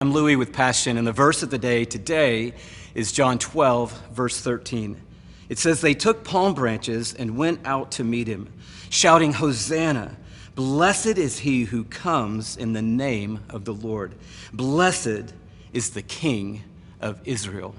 I'm Louis with Passion, and the verse of the day today is John 12, verse 13. It says, "They took palm branches and went out to meet him, shouting, 'Hosanna! Blessed is he who comes in the name of the Lord. Blessed is the King of Israel.'"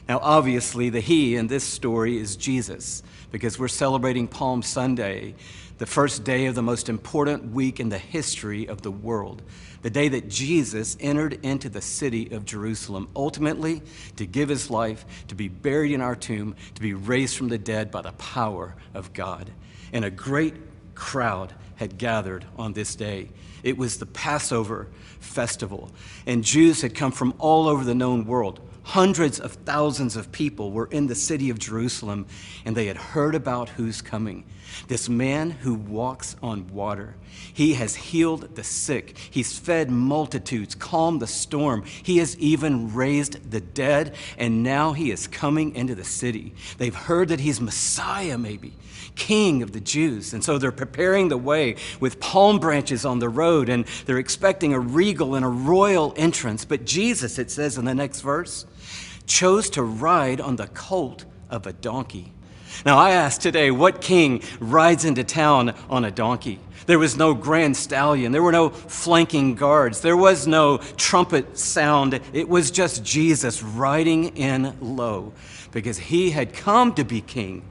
Now, obviously, the he in this story is Jesus, because we're celebrating Palm Sunday, the first day of the most important week in the history of the world, the day that Jesus entered into the city of Jerusalem, ultimately to give his life, to be buried in our tomb, to be raised from the dead by the power of God. And a great crowd had gathered on this day. It was the Passover festival, and Jews had come from all over the known world. Hundreds of thousands of people were in the city of Jerusalem, and they had heard about who's coming. This man who walks on water. He has healed the sick. He's fed multitudes, calmed the storm. He has even raised the dead, and now he is coming into the city. They've heard that he's Messiah, maybe, King of the Jews, and so they're preparing the way with palm branches on the road, and they're expecting a regal and a royal entrance. But Jesus, it says in the next verse, chose to ride on the colt of a donkey. Now, I ask today, what king rides into town on a donkey? There was no grand stallion. There were no flanking guards. There was no trumpet sound. It was just Jesus riding in low, because he had come to be king.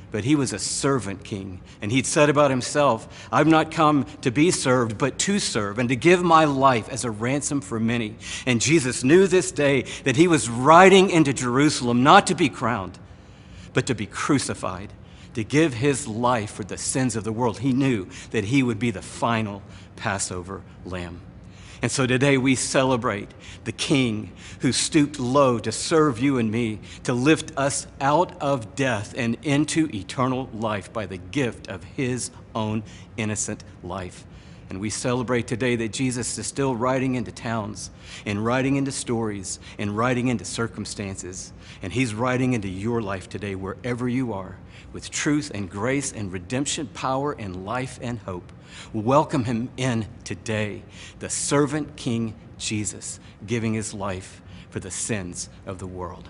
But he was a servant king, and he'd said about himself, "I've not come to be served, but to serve, and to give my life as a ransom for many." And Jesus knew this day that he was riding into Jerusalem not to be crowned, but to be crucified, to give his life for the sins of the world. He knew that he would be the final Passover lamb. And so today we celebrate the King who stooped low to serve you and me, to lift us out of death and into eternal life by the gift of his own innocent life. And we celebrate today that Jesus is still riding into towns and riding into stories and riding into circumstances. And he's riding into your life today, wherever you are, with truth and grace and redemption, power and life and hope. Welcome him in today, the servant King Jesus, giving his life for the sins of the world.